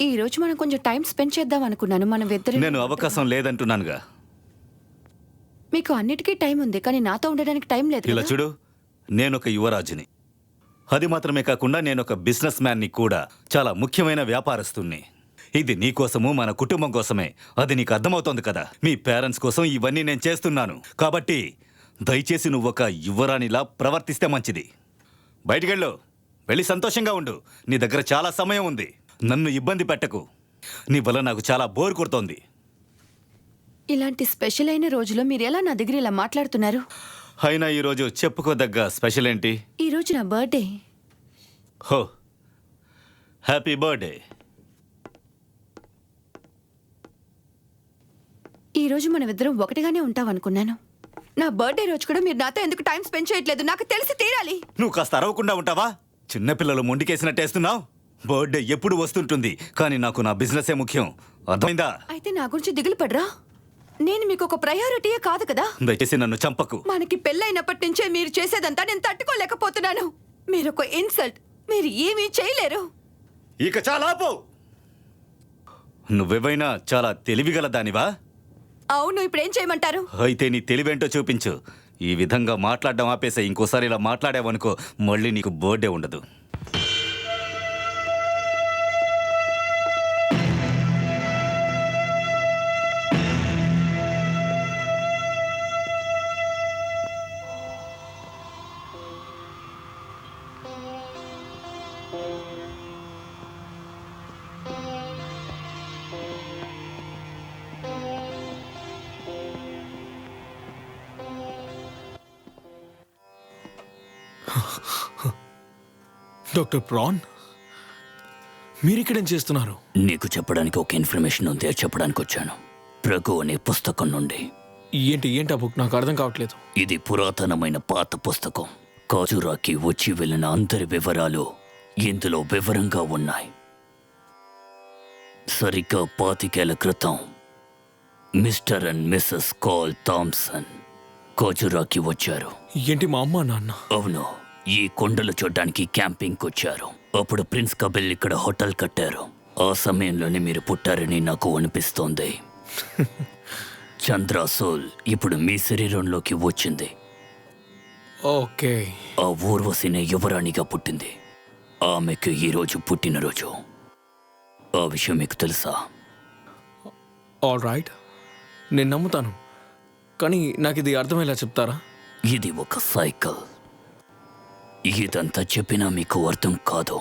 ఈ రోజు మనం కొంచెం టైం స్పెండ్ చేద్దాం అనుకున్నాను. మనం ఇద్దరం. నేను అవకాశం లేదంటున్నానుగా. మీకు అన్నిటికీ టైం ఉంది, కానీ నాతో ఉండడానికి టైం లేదు ఇలా కదా? చూడు, నేనొక యువరాజుని. అది మాత్రమే కాకుండా నేనొక బిజినెస్ మ్యాన్ని కూడా. చాలా ముఖ్యమైన వ్యాపారస్తుణ్ణి. ఇది నీ కోసము, మన కుటుంబం కోసమే. అది నీకు అర్థమవుతోంది కదా. మీ పేరెంట్స్ కోసం ఇవన్నీ నేను చేస్తున్నాను. కాబట్టి దయచేసి నువ్వు ఒక యువరాణిలా ప్రవర్తిస్తే మంచిది. బయటికెళ్ళు, వెళ్ళి సంతోషంగా ఉండు. నీ దగ్గర చాలా సమయం ఉంది. నన్ను ఇబ్బంది పెట్టకు. నీ వల్ల నాకు చాలా బోర్ కొడుతోంది. ఇలాంటి స్పెషల్ అయిన రోజులో మీరు ఎలా నా దగ్గర ఇలా మాట్లాడుతున్నారు? అయినా ఈరోజు చెప్పుకోదగ్గ స్పెషల్ ఏంటి? ఈ రోజు నా బర్త్డే. హో, హ్యాపీ బర్త్డే. ఈ రోజు మనం ఇద్దరం ఒకటిగానే ఉంటాం అనుకున్నాను. నా బర్త్డే రోజు కూడా మీరు నాతో ఎందుకు టైం స్పెండ్ చేయట్లేదు? నాకు తెలిసి తీరాలి. నువ్వు కాస్త అరవకుండా ఉంటావా? చిన్నపిల్లలు మొండికేసినట్టేస్తున్నావు. బర్త్డే ఎప్పుడు వస్తుంటుంది, కానీ నాకు నా బిజినెసే ముఖ్యం. అర్థమైందా? అయితే నా గురించి దిగులు పడరా? నేను మీకు ఒక ప్రయారిటీయే కాదు కదా. దయచేసి నన్ను చంపకు. మనకి పెళ్ళైనప్పటి నుంచే మీరు చేసేదంతా నేను తట్టుకోలేకపోతున్నాను. మీరు ఒక ఇన్సల్ట్. మీరు ఏమీ చేయలేరు. ఇక చాలా ఆపు. నువ్వేమైనా చాలా తెలివిగల దానివా? అవును, ఇప్పుడు ఏం చేయమంటారు? అయితే నీ తెలివేంటో చూపించు. ఈ విధంగా మాట్లాడడం ఆపేసే. ఇంకోసారి ఇలా మాట్లాడావనుకో, మళ్ళీ నీకు బర్త్డే ఉండదు. డాక్టర్ ప్రాన్, మీరిక్కడేం చేస్తున్నారు? నీకు చెప్పడానికి ఒక ఇన్ఫర్మేషన్ ఉంది, అది చెప్పడానికి వచ్చాను. ప్రభు అనే పుస్తకం నుండి. ఏంటి ఆ బుక్? నాకు అర్థం కావట్లేదు. ఇది పురాతనమైన పాత పుస్తకం. కాజురాకి వచ్చి వెళ్ళిన అందరి వివరాలు ఇందులో వివరంగా ఉన్నాయి. సరిగ్గా 25 ఏళ్ల క్రితం mister and missus Carl Thomson కాజురాకి వచ్చారు. ఏంటి, మా అమ్మ నాన్న? అవును, ఈ కొండలు చూడ్డానికి క్యాంపింగ్కి వచ్చారు. అప్పుడు ప్రిన్స్ కబిల్ ఇక్కడ హోటల్ కట్టారు. ఆ సమయంలోనే మీరు పుట్టారని నాకు అనిపిస్తోంది. చంద్రాసోల్ ఇప్పుడు మీ శరీరంలోకి వచ్చింది. ఓకే. ఆ ఊర్వశినే యువరాణిగా పుట్టింది. ఆమెకు ఈరోజు పుట్టినరోజు. ఆ విషయం మీకు తెలుసా? ఆల్ రైట్, నేను నమ్ముతాను. కానీ నాకు ఇది అర్థమయ్యేలా చెప్తారా? ఇది ఒక సైకిల్. ఇదంతా చెప్పినా మీకు అర్థం కాదు.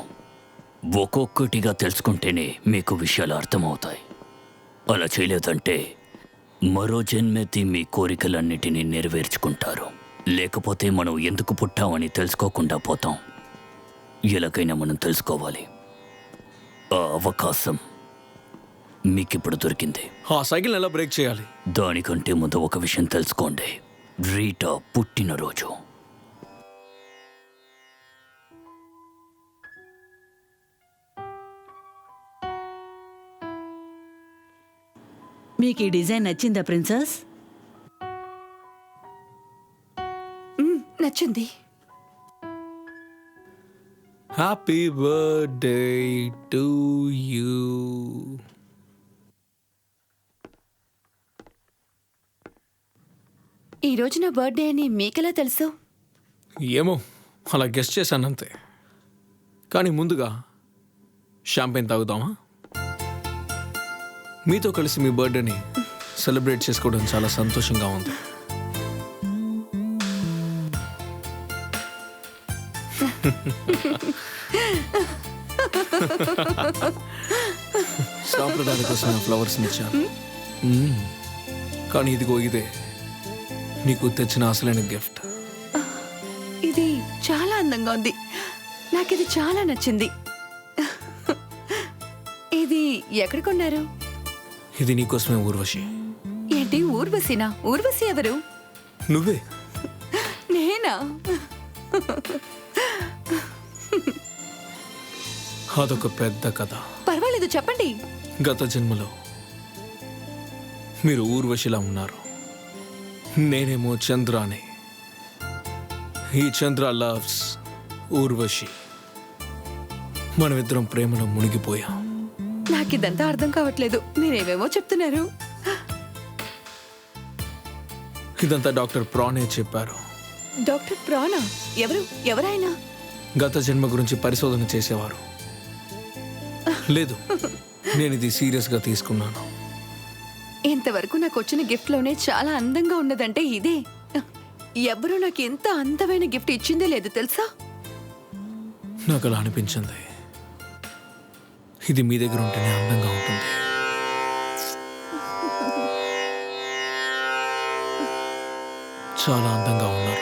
ఒక్కొక్కటిగా తెలుసుకుంటేనే మీకు విషయాలు అర్థమవుతాయి. అలా చేయలేదంటే మరో జన్మెత్తి మీ కోరికలన్నిటినీ నెరవేర్చుకుంటారు. లేకపోతే మనం ఎందుకు పుట్టామని తెలుసుకోకుండా పోతాం. ఎలాగైనా మనం తెలుసుకోవాలి. ఆ అవకాశం మీకిప్పుడు దొరికింది. ఆ సైకిల్ ఎలా బ్రేక్ చేయాలి? దానికంటే ముందు ఒక విషయం తెలుసుకోండి. రీటా పుట్టినరోజు. మీకు ఈ డిజైన్ నచ్చిందా ప్రిన్సెస్? నచ్చింది. Happy birthday to you. ఈ రోజు నా బర్త్డే అని మీకెలా తెలుసు? ఏమో, అలా గెస్ట్ చేశానంతే. కానీ ముందుగా షాంపెయిన్ తాగుదామా? మీతో కలిసి మీ బర్త్డేని సెలబ్రేట్ చేసుకోవడం చాలా సంతోషంగా ఉంది. సాంప్రదాయ కోసం ఫ్లవర్స్ ఇచ్చాను. కానీ ఇదిగో ఇదే నీకు తెచ్చిన అసలైన గిఫ్ట్. ఇది చాలా అందంగా ఉంది. నాకు ఇది చాలా నచ్చింది. ఇది ఎక్కడ కొన్నారు? ఇది నీకోసమే ఊర్వశి. ఏంటి ఊర్వశినా? ఊర్వశి ఎవరు? నువ్వే. నేనా? అదొక పెద్ద కథ. పర్వాలేదు, చెప్పండి. గత జన్మలో మీరు ఊర్వశిలా ఉన్నారు. నేనేమో చంద్రాని. ఈ చంద్ర లవ్స్ ఊర్వశి. మనమిద్దరం ప్రేమలో మునిగిపోయాం. నాకిదంతా అర్థం కావట్లేదు. మీరేమేమో చెప్తున్నారు. ఇదంతా డాక్టర్ ప్రాణే చెప్పారు. డాక్టర్ ప్రాణ? ఎవరైనా? గత జన్మ గురించి పరిశోధన చేసేవారు. లేదు, నేను ఇది సీరియస్గా తీసుకున్నాను. ఇంతవరకు నాకు వచ్చిన గిఫ్ట్ లోనే చాలా అందంగా ఉన్నదంటే ఇదే. ఎవరూ నాకు ఎంత అందమైన గిఫ్ట్ ఇచ్చిందే లేదు తెలుసా? నాకు అలా అనిపించింది. ఇది మీ దగ్గర ఉంటేనే అందంగా ఉంటుంది. చాలా అందంగా ఉన్నారు.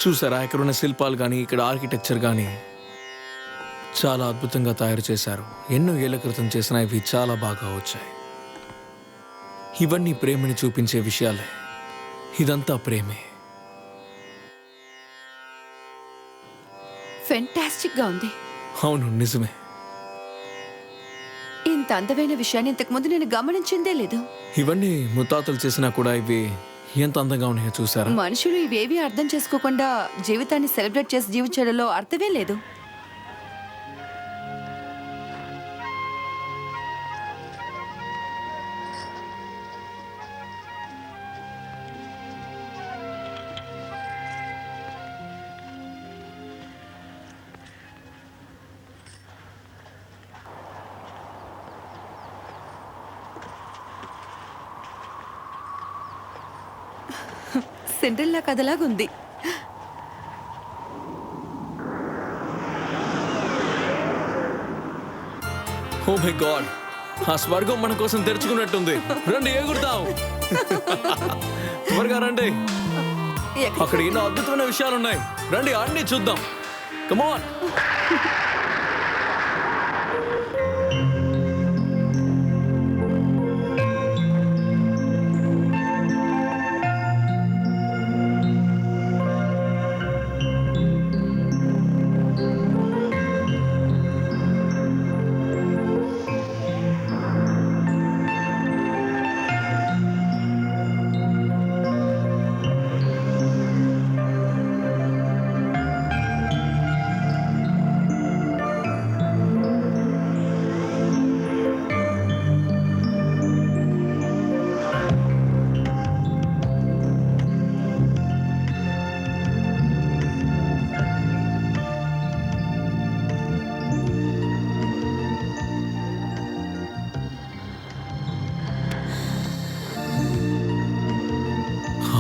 చూసారా, ఇక్కడ ఉన్న శిల్పాలు కానీ ఇక్కడ ఆర్కిటెక్చర్ కానీ చాలా అద్భుతంగా తయారు చేశారు. ఎన్నో ఏళ్ల క్రితం చేసిన ఇవి చాలా బాగా వచ్చాయి. ఇవన్నీ ప్రేమని చూపించే విషయాలే. ఇదంతా ప్రేమే. ఫెంటాస్టిక్ గా ఉంది. అవును, నిజమే. ఇంత అందమైన విషయాన్ని ఇంతకు ముందు నేను గమనించిందే లేదు. ఇవన్నీ ముత్తాతలు చేసినా కూడా ఇవి ఎంత అందంగా ఉన్నాయో చూసారా? మనుషులు ఇవేవి అర్థం చేసుకోకుండా జీవితాన్ని సెలబ్రేట్ చేసి జీవించడంలో అర్థమే లేదు. సిండ్రెల్లా కథలాగుంది. ఓ మై గాడ్, ఆ స్వర్గం మన కోసం తెరుచుకున్నట్టుంది. రండి, ఎగురుతాం. త్వరగా రండి. అక్కడ ఎన్నో అద్భుతమైన విషయాలు ఉన్నాయి. రండి, అన్ని చూద్దాం. Come on.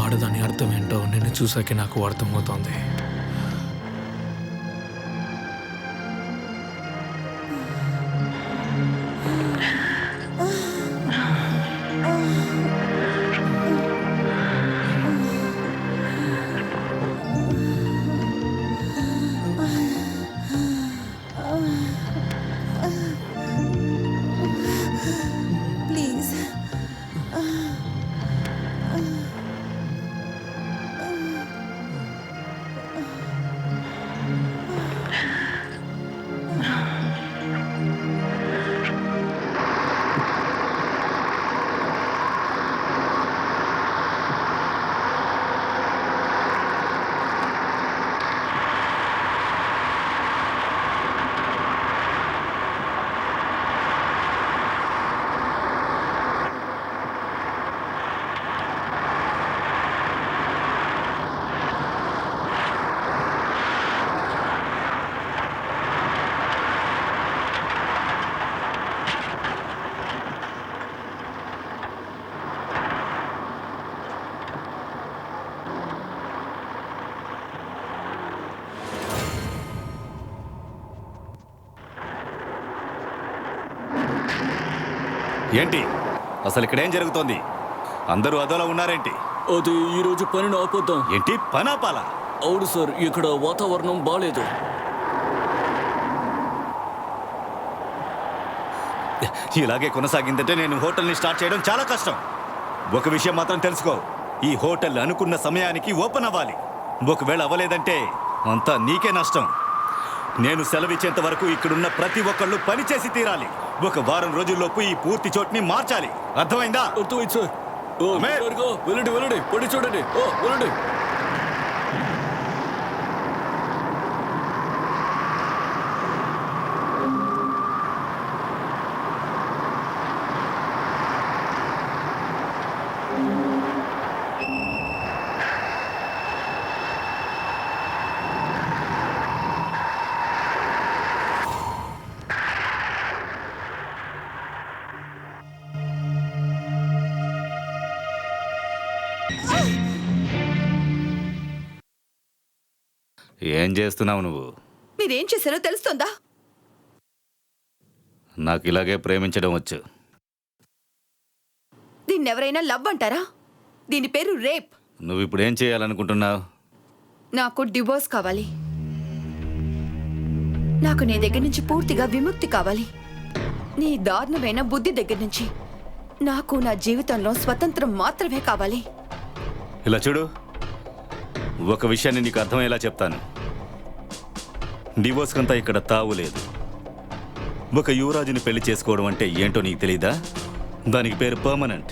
ఆడదాని అర్థం ఏంటో నిన్ను చూసాకే నాకు అర్థమవుతోంది. ప్లీజ్ ఏంటి అసలు ఇక్కడ ఏం జరుగుతోంది? అందరూ అదోలా ఉన్నారేంటి? అది ఈరోజు పనిని ఆపొద్దాం. ఏంటి పనాపాలా? అవును సార్, ఇక్కడ వాతావరణం బాలేదు. ఇలాగే కొనసాగిందంటే నేను హోటల్ని స్టార్ట్ చేయడం చాలా కష్టం. ఒక విషయం మాత్రం తెలుసుకో, ఈ హోటల్ అనుకున్న సమయానికి ఓపెన్ అవ్వాలి. ఒకవేళ అవ్వలేదంటే అంతా నీకే నష్టం. నేను సెలవిచ్చేంత వరకు ఇక్కడున్న ప్రతి ఒక్కళ్ళు పనిచేసి తీరాలి. ఒక వారం రోజుల్లోపు ఈ పూర్తి చోటుని మార్చాలి. అర్థమైందా? అర్థమైంది సార్. ఓ, అమీర్! త్వరగా వెళ్ళండి వెళ్ళండి, పని చూడండి. ఓ, వెళ్ళండి. ఏం చేస్తున్నావు నువ్వు? మీరేం చేశారో తెలుస్తుందా? నాకు ఇలాగే ప్రేమించడం వచ్చు. దీన్ని ఎవరైనా లవ్ అంటారా? దీని పేరు రేప్. నువ్వు ఇప్పుడు ఏం చేయాలనుకుంటున్నావు? నాకు డివోర్స్ కావాలి. నాకు నీ దగ్గర నుంచి పూర్తిగా విముక్తి కావాలి. నీ దారుణమైన బుద్ధి దగ్గర నుంచి. నాకు నా జీవితంలో స్వతంత్రం మాత్రమే కావాలి. ఇలా చూడు, ఒక విషయాన్ని నీకు అర్థమయ్యేలా చెప్తాను. డివోర్స్ కంతా ఇక్కడ తావు లేదు. ఒక యువరాజుని పెళ్లి చేసుకోవడం అంటే ఏంటో నీకు తెలీదా? దానికి పేరు పర్మనెంట్.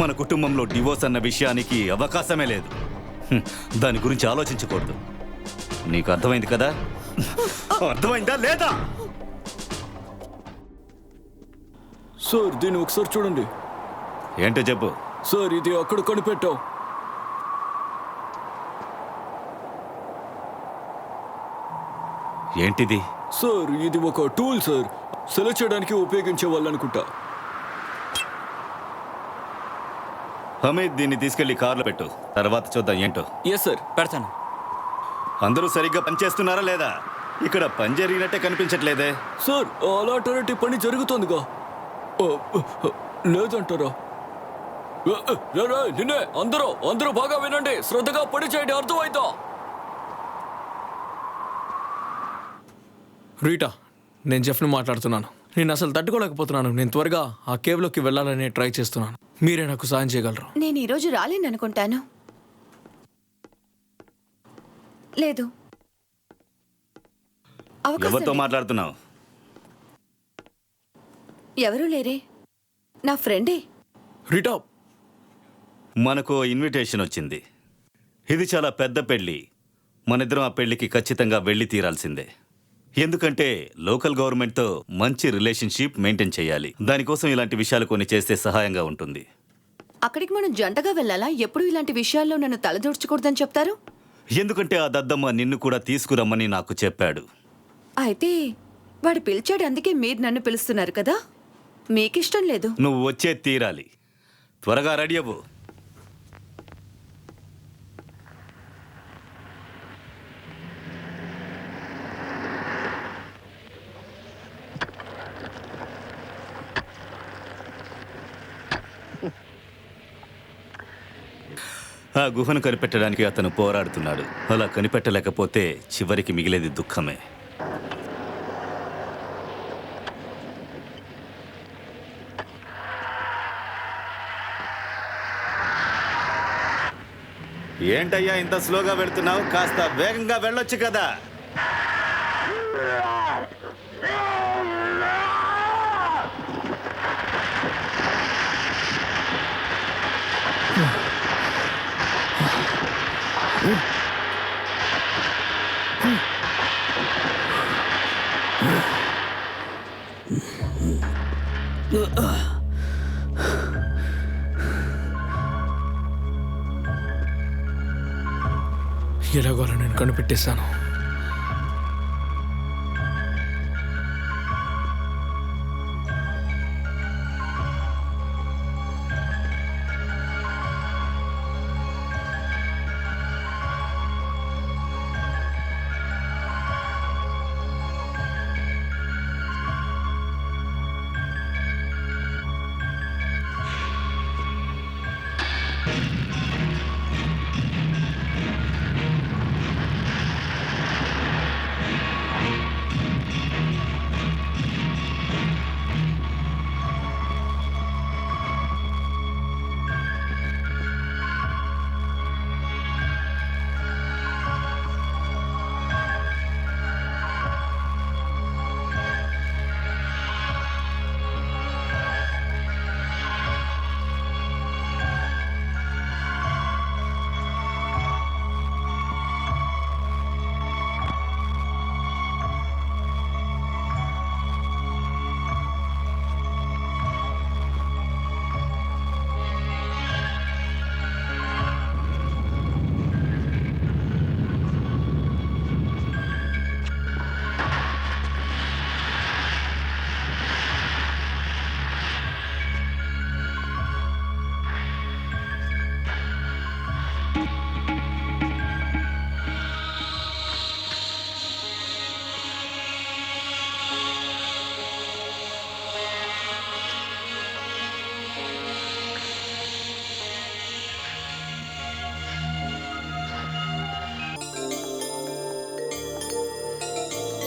మన కుటుంబంలో డివోర్స్ అన్న విషయానికి అవకాశమే లేదు. దాని గురించి ఆలోచించకూడదు. నీకు అర్థమైంది కదా? అర్థమైందా లేదా? సార్, దీన్ని ఒకసారి చూడండి. ఏంటో చెప్పు. సార్, ఇది అక్కడ కనిపెట్టాం. ఏంటిది? సార్, ఇది ఒక టూల్ సార్. సెలెక్ట్ చేయడానికి ఉపయోగించే వాళ్ళు అనుకుంటా. హమీద్, దీన్ని తీసుకెళ్లి కార్లో పెట్టు. తర్వాత చూద్దాం ఏంటో. ఎస్ సార్, పెడతాను. అందరూ సరిగ్గా పనిచేస్తున్నారా లేదా? ఇక్కడ పని జరిగినట్టే కనిపించట్లేదే. సార్, అలాంటి పని జరుగుతుందిగా. లేదంటారా? నిన్నే అందరూ బాగా వినండి, శ్రద్ధగా పని చేయండి, అర్థమైందా? రీటా, నేను జెఫ్ని మాట్లాడుతున్నాను. నేను అసలు తట్టుకోలేకపోతున్నాను. నేను త్వరగా ఆ కేవ్లోకి వెళ్ళాలని ట్రై చేస్తున్నాను. మీరే నాకు సాయం చేయగలరు. నేను ఈరోజు రాలేననుకుంటాను. లేదు, అవకాశం ఎవరితో లేదు. మాట్లాడుతున్నావు? ఎవరూ లేరే, నా ఫ్రెండే. రీటా, మనకు ఇన్విటేషన్ వచ్చింది. ఇది చాలా పెద్ద పెళ్లి. మనిద్దరం ఆ పెళ్లికి ఖచ్చితంగా వెళ్ళి తీరాల్సిందే. ఎందుకంటే లోకల్ గవర్నమెంట్తో మంచి రిలేషన్షిప్ మెయింటైన్ చేయాలి. దానికోసం ఇలాంటి విషయాలు కొన్ని చేస్తే సహాయంగా ఉంటుంది. అక్కడికి మనం జంటగా వెళ్ళాలా? ఎప్పుడు ఇలాంటి విషయాల్లో నన్ను తలదూర్చకూడదని చెప్తారు. ఎందుకంటే ఆ దద్దమ్మ నిన్ను కూడా తీసుకురమ్మని నాకు చెప్పాడు. అయితే వాడు పిలిచాడు, అందుకే మీరు నన్ను పిలుస్తున్నారు కదా? మీకిష్టం లేదు. నువ్వు వచ్చే తీరాలి. త్వరగా రెడీ అవ్వు. ఆ గుహను కనిపెట్టడానికి అతను పోరాడుతున్నాడు. అలా కనిపెట్టలేకపోతే చివరికి మిగిలేది దుఃఖమే. ఏంటయ్యా ఇంత స్లోగా వెళ్తున్నావు? కాస్త వేగంగా వెళ్ళొచ్చు కదా. ఎలాగోలా నేను కనిపెట్టేశాను.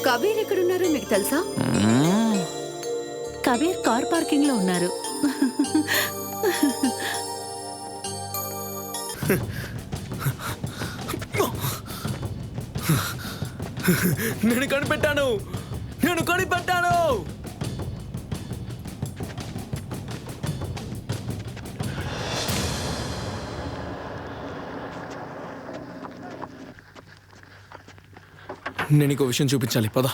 కబీర్ ఎక్కడున్నారో మీకు తెలుసా? కబీర్ కార్ పార్కింగ్ లో ఉన్నారు. నేను కనిపెట్టాను. నేను ఇంకో విషయం చూపించాలి, పద.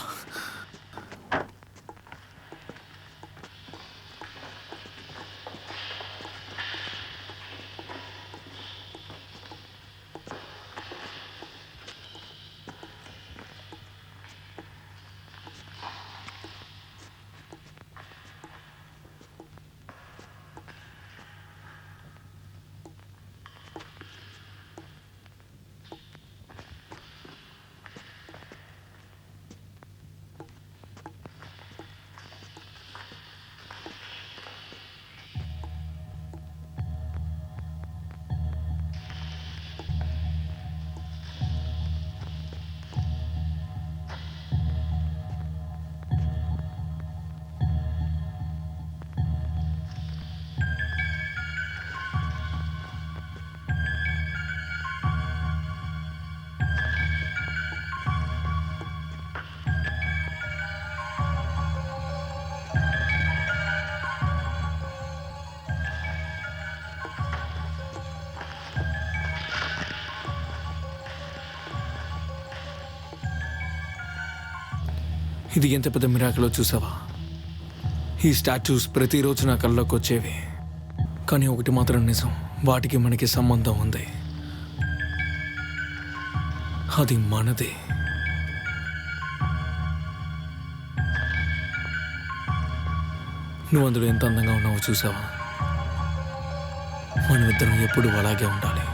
ఇది ఎంత పెద్ద మిరాకిలో చూసావా? ఈ స్టాచ్యూస్ ప్రతిరోజు నా కళ్ళలోకి వచ్చేవి. కానీ ఒకటి మాత్రం నిజం, వాటికి మనకి సంబంధం ఉంది. అది మనదే. నువ్వు అందులో ఎంత అందంగా ఉన్నావో చూసావా? మనమిద్దరం ఎప్పుడూ అలాగే ఉండాలి.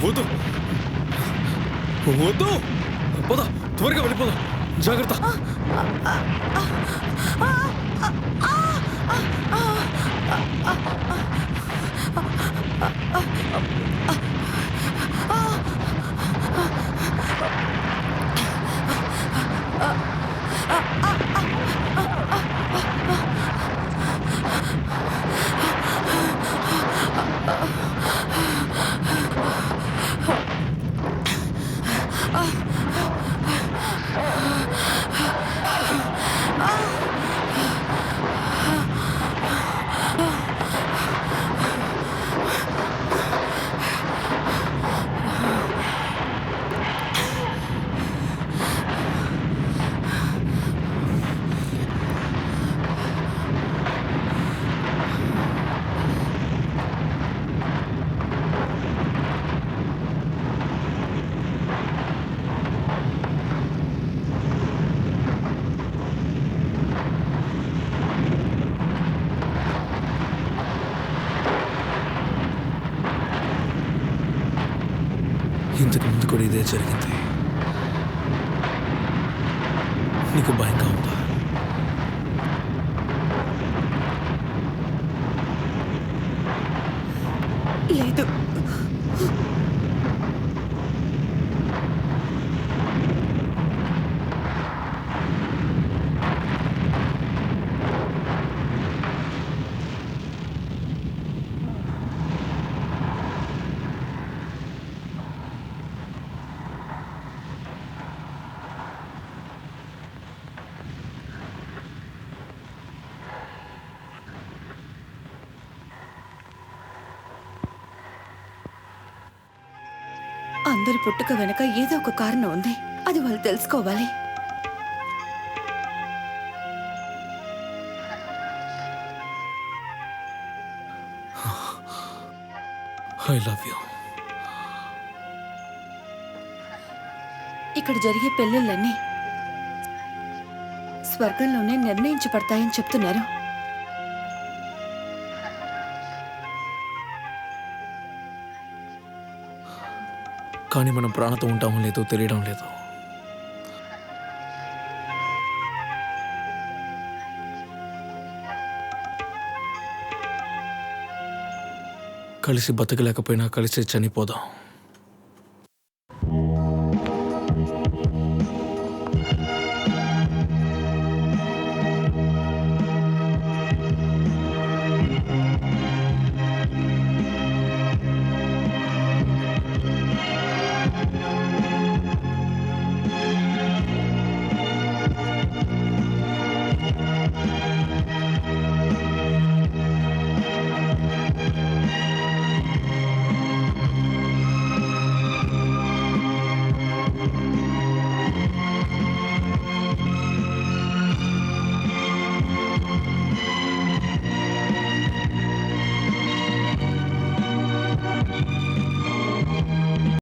వద్దు వద్దు, పద త్వరగా వెళ్ళిపోదాం. జాగ్రత్త. ఇంతకు ముందు కూడా ఇదే జరిగింది. నీకు భయంగా ఉందా? లేదు. అందరి పుట్టుక వెనక ఏదో ఒక కారణం ఉంది. అది వాళ్ళు తెలుసుకోవాలి. I love you. ఇక్కడ జరిగే పెళ్ళిళ్ళన్నీ స్వర్గంలోనే నిర్ణయించబడతాయని చెప్తున్నారు. కానీ మనం ప్రాణంతో ఉంటామో లేదో తెలియడం లేదు. కలిసి బతకలేకపోయినా కలిసి చనిపోదాం.